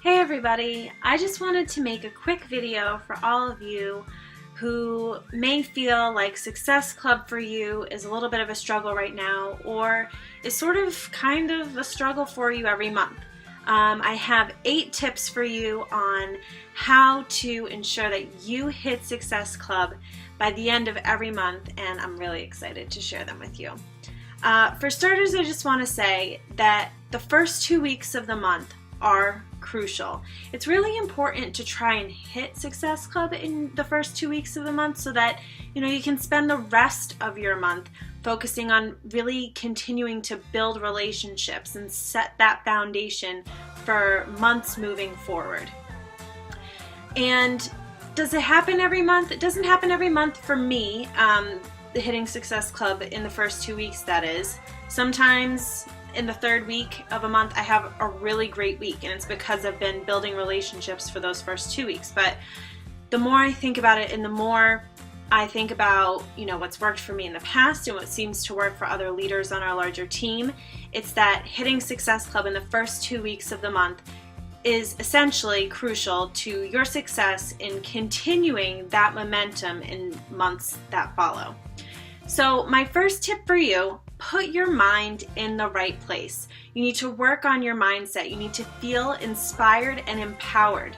Hey everybody, I just wanted to make a quick video for all of you who may feel like Success Club for you is a little bit of a struggle right now, or is sort of kind of a struggle for you every month. I have 8 tips for you on how to ensure that you hit Success Club by the end of every month, and I'm really excited to share them with you. For starters, I just want to say that the first 2 weeks of the month are crucial. It's really important to try and hit Success Club in the first 2 weeks of the month so that you can spend the rest of your month focusing on really continuing to build relationships and set that foundation for months moving forward. And does it happen every month? It doesn't happen every month for me, hitting Success Club in the first 2 weeks, that is. Sometimes in the third week of a month I have a really great week, and it's because I've been building relationships for those first 2 weeks. But the more I think about it and the more I think about what's worked for me in the past and what seems to work for other leaders on our larger team, it's that hitting Success Club in the first 2 weeks of the month is essentially crucial to your success in continuing that momentum in months that follow. So my first tip for you: put your mind in the right place. You need to work on your mindset. You need to feel inspired and empowered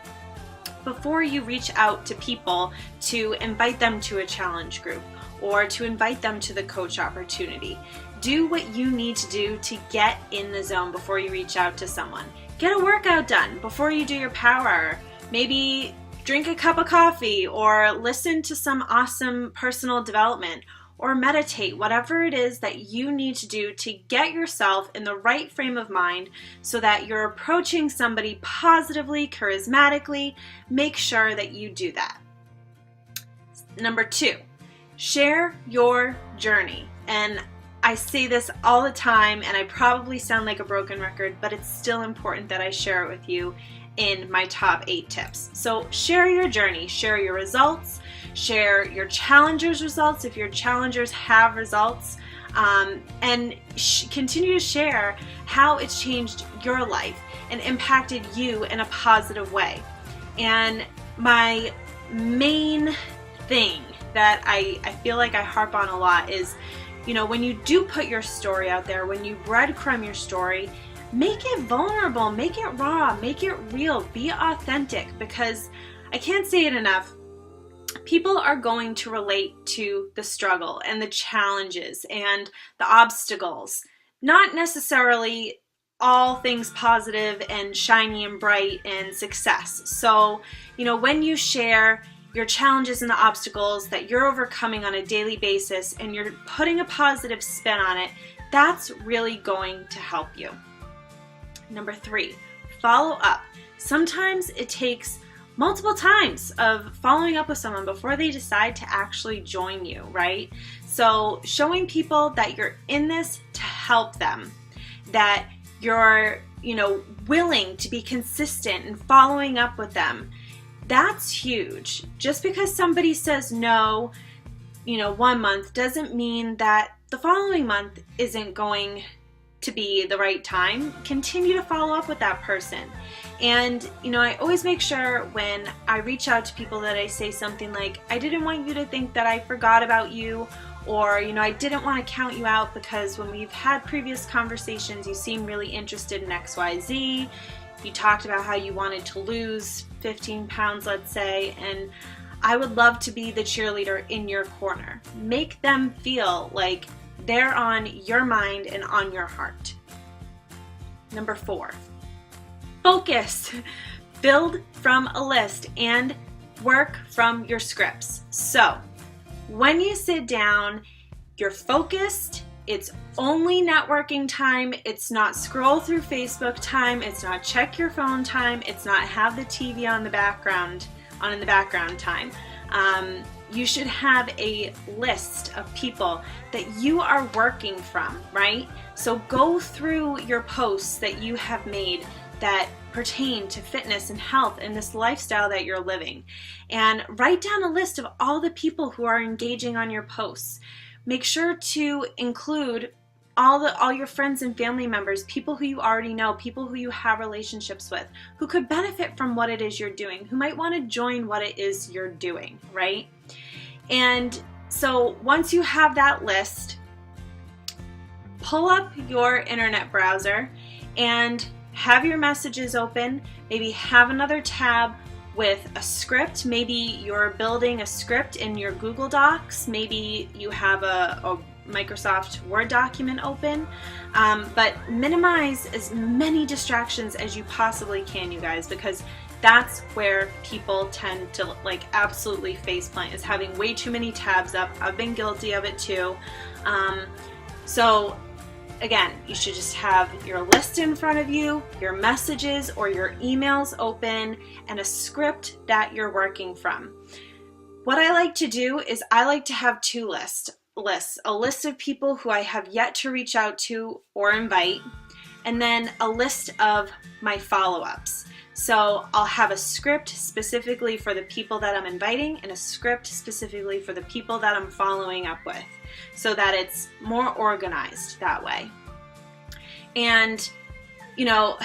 before you reach out to people to invite them to a challenge group or to invite them to the coach opportunity. Do what you need to do to get in the zone before you reach out to someone. Get a workout done before you do your power hour. Maybe drink a cup of coffee or listen to some awesome personal development, or meditate. Whatever it is that you need to do to get yourself in the right frame of mind so that you're approaching somebody positively, charismatically, make sure that you do that. Number 2, share your journey. And I say this all the time, and I probably sound like a broken record, but it's still important that I share it with you in my top 8 tips. So share your journey, share your results, share your challengers' results if your challengers have results, and continue to share how it's changed your life and impacted you in a positive way. And my main thing that I feel like I harp on a lot is, when you do put your story out there, when you breadcrumb your story, make it vulnerable, make it raw, make it real, be authentic, because I can't say it enough. People are going to relate to the struggle and the challenges and the obstacles, not necessarily all things positive and shiny and bright and success. So, when you share your challenges and the obstacles that you're overcoming on a daily basis and you're putting a positive spin on it, that's really going to help you. Number 3, follow up. Sometimes it takes multiple times of following up with someone before they decide to actually join you, right? So showing people that you're in this to help them, that you're, willing to be consistent and following up with them, that's huge. Just because somebody says no, 1 month doesn't mean that the following month isn't going to be the right time. Continue to follow up with that person. And I always make sure when I reach out to people that I say something like, I didn't want you to think that I forgot about you, or I didn't want to count you out because when we've had previous conversations you seem really interested in XYZ. You talked about how you wanted to lose 15 pounds, let's say, and I would love to be the cheerleader in your corner. Make them feel like they're on your mind and on your heart. Number 4, focus. Build from a list and work from your scripts. So when you sit down, you're focused. It's only networking time. It's not scroll through Facebook time. It's not check your phone time. It's not have the TV on in the background time. You should have a list of people that you are working from, right? So go through your posts that you have made that pertain to fitness and health and this lifestyle that you're living, and write down a list of all the people who are engaging on your posts. Make sure to include all your friends and family members, people who you already know, people who you have relationships with, who could benefit from what it is you're doing, who might want to join what it is you're doing, right? And so once you have that list, pull up your internet browser and have your messages open. Maybe have another tab with a script. Maybe you're building a script in your Google Docs. Maybe you have a Microsoft Word document open, but minimize as many distractions as you possibly can, you guys, because that's where people tend to like absolutely faceplant, is having way too many tabs up. I've been guilty of it too. So again, you should just have your list in front of you, your messages or your emails open, and a script that you're working from. What I like to do is I like to have two lists. A list of people who I have yet to reach out to or invite, and then a list of my follow-ups. So I'll have a script specifically for the people that I'm inviting and a script specifically for the people that I'm following up with, so that it's more organized that way. And, you know,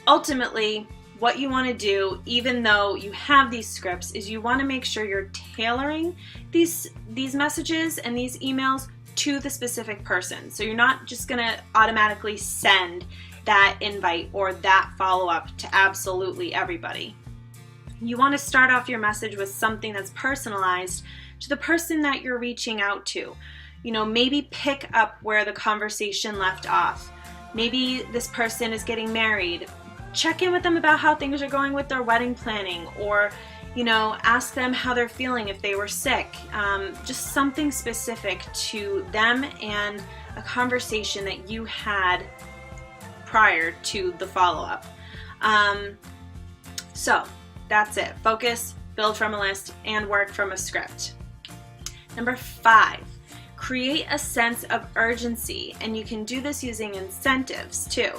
ultimately, what you want to do, even though you have these scripts, is you want to make sure you're tailoring these messages and these emails to the specific person. So you're not just going to automatically send that invite or that follow-up to absolutely everybody. You want to start off your message with something that's personalized to the person that you're reaching out to. You know, maybe pick up where the conversation left off. Maybe this person is getting married. Check in with them about how things are going with their wedding planning, or, you know, ask them how they're feeling if they were sick. Just something specific to them and a conversation that you had prior to the follow-up. So that's it. Focus, build from a list, and work from a script. Number 5, create a sense of urgency, and you can do this using incentives too.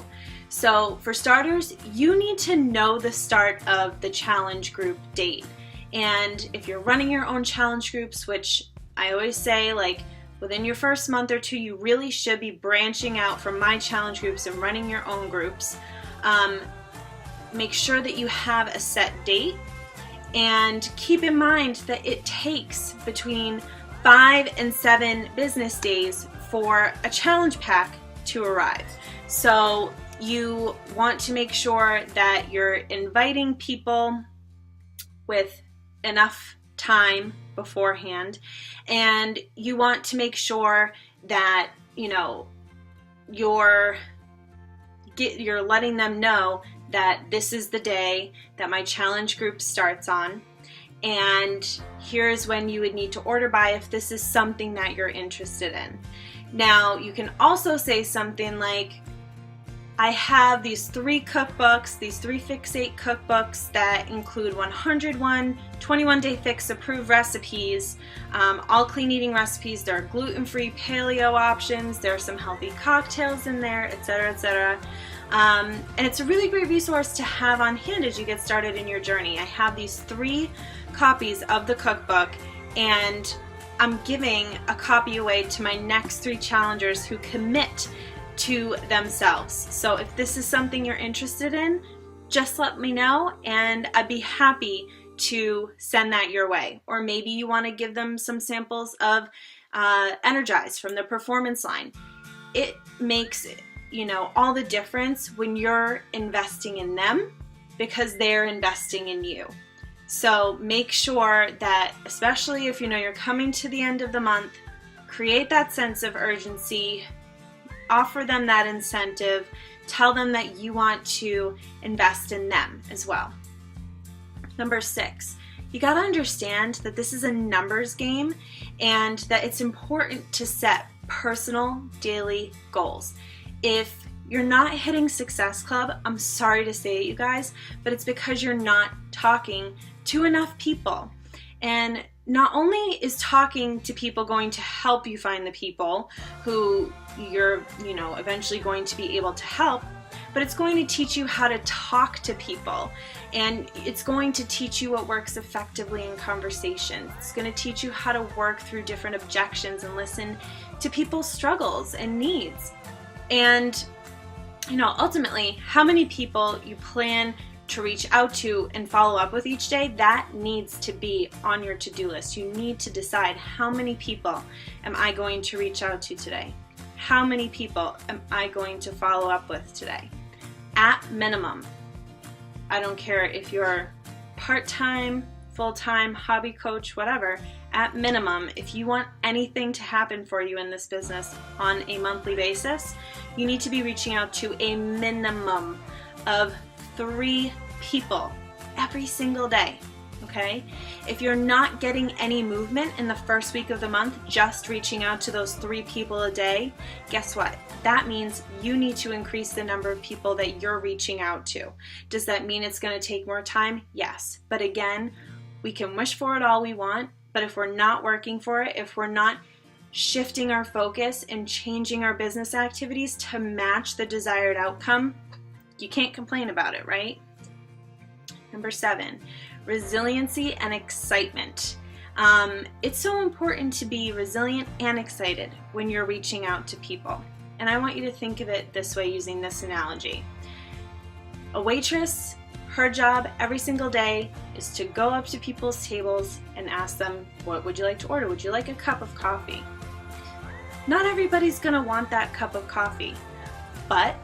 So for starters, you need to know the start of the challenge group date. And if you're running your own challenge groups, which I always say, like, within your first month or two, you really should be branching out from my challenge groups and running your own groups. Make sure that you have a set date, and keep in mind that it takes between 5 and 7 business days for a challenge pack to arrive. So you want to make sure that you're inviting people with enough time beforehand, and you want to make sure that, you know, you're letting them know that this is the day that my challenge group starts on, and here's when you would need to order by if this is something that you're interested in. Now, you can also say something like, I have these 3 cookbooks, these 3 Fix8 cookbooks that include 101 21-day fix approved recipes, all clean eating recipes. There are gluten-free paleo options, there are some healthy cocktails in there, etc., etc. And it's a really great resource to have on hand as you get started in your journey. I have these 3 copies of the cookbook, and I'm giving a copy away to my next 3 challengers who commit to themselves. So if this is something you're interested in, just let me know and I'd be happy to send that your way. Or maybe you want to give them some samples of Energize from the Performance line. It makes, you know, all the difference when you're investing in them, because they're investing in you. So make sure that, especially if you know you're coming to the end of the month, create that sense of urgency, offer them that incentive, tell them that you want to invest in them as well. Number 6, you got to understand that this is a numbers game and that it's important to set personal daily goals. If you're not hitting Success Club, I'm sorry to say it, you guys, but it's because you're not talking to enough people. And not only is talking to people going to help you find the people who you're, you know, eventually going to be able to help, but it's going to teach you how to talk to people, and it's going to teach you what works effectively in conversation. It's going to teach you how to work through different objections and listen to people's struggles and needs. And ultimately, how many people you plan to reach out to and follow up with each day, that needs to be on your to-do list. You need to decide, how many people am I going to reach out to today? How many people am I going to follow up with today? At minimum, I don't care if you're part-time, full-time, hobby coach, whatever, at minimum, if you want anything to happen for you in this business on a monthly basis, you need to be reaching out to a minimum of 3 people every single day, okay? If you're not getting any movement in the first week of the month, just reaching out to those 3 people a day, guess what? That means you need to increase the number of people that you're reaching out to. Does that mean it's going to take more time? Yes. But again, we can wish for it all we want, but if we're not working for it, if we're not shifting our focus and changing our business activities to match the desired outcome, you can't complain about it, right? Number 7, resiliency and excitement. It's so important to be resilient and excited when you're reaching out to people. And I want you to think of it this way, using this analogy. A waitress, her job every single day is to go up to people's tables and ask them, what would you like to order? Would you like a cup of coffee? Not everybody's gonna want that cup of coffee, but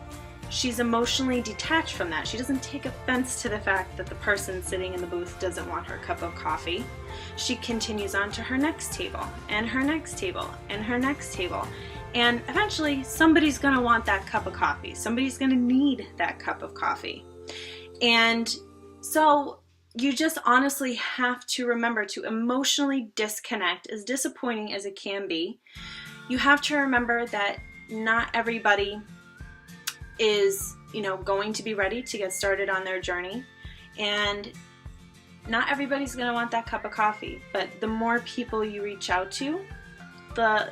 she's emotionally detached from that. She doesn't take offense to the fact that the person sitting in the booth doesn't want her cup of coffee. She continues on to her next table, and her next table, and her next table. And eventually, somebody's gonna want that cup of coffee. Somebody's gonna need that cup of coffee. And so you just honestly have to remember to emotionally disconnect, as disappointing as it can be. You have to remember that not everybody is, going to be ready to get started on their journey, and not everybody's going to want that cup of coffee. But the more people you reach out to, the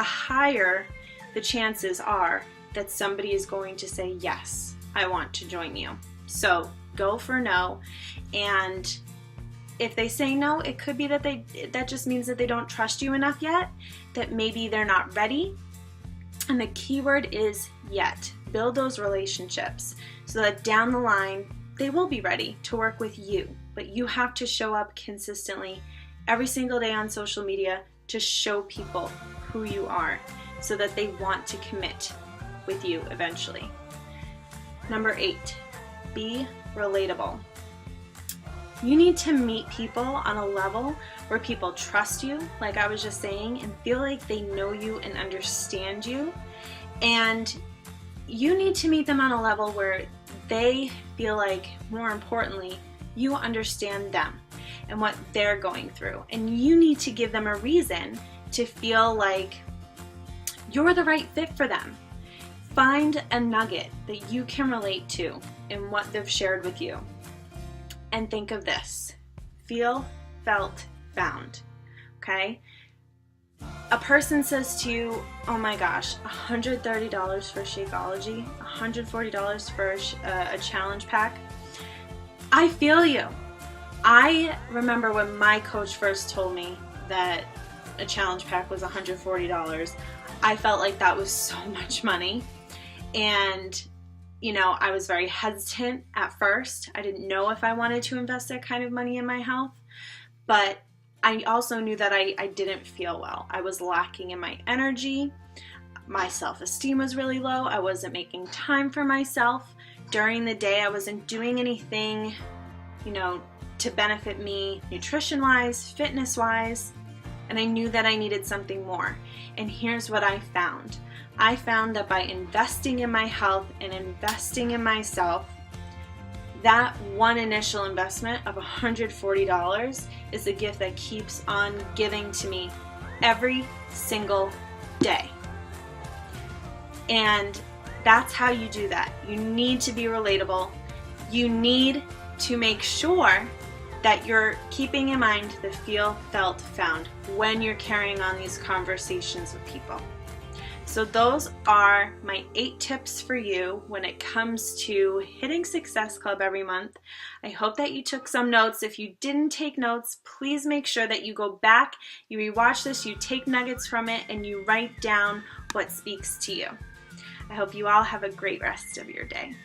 higher the chances are that somebody is going to say, yes, I want to join you. So go for no. And if they say no, it could be that just means that they don't trust you enough yet, that maybe they're not ready. And the key word is yet. Build those relationships so that down the line, they will be ready to work with you. But you have to show up consistently every single day on social media to show people who you are so that they want to commit with you eventually. Number 8, be relatable. You need to meet people on a level where people trust you, like I was just saying, and feel like they know you and understand you. And you need to meet them on a level where they feel like, more importantly, you understand them and what they're going through. And you need to give them a reason to feel like you're the right fit for them. Find a nugget that you can relate to in what they've shared with you. And think of this: feel, felt, found. Okay? A person says to you, oh my gosh, $130 for Shakeology, $140 for a challenge pack. I feel you. I remember when my coach first told me that a challenge pack was $140, I felt like that was so much money. And I was very hesitant at first. I didn't know if I wanted to invest that kind of money in my health, but I also knew that I didn't feel well. I was lacking in my energy. My self-esteem was really low. I wasn't making time for myself. During the day, I wasn't doing anything, to benefit me nutrition-wise, fitness-wise, and I knew that I needed something more. And here's what I found. I found that by investing in my health and investing in myself, that one initial investment of $140 is a gift that keeps on giving to me every single day. And that's how you do that. You need to be relatable. You need to make sure that you're keeping in mind the feel, felt, found when you're carrying on these conversations with people. So those are my 8 tips for you when it comes to hitting Success Club every month. I hope that you took some notes. If you didn't take notes, please make sure that you go back, you rewatch this, you take nuggets from it, and you write down what speaks to you. I hope you all have a great rest of your day.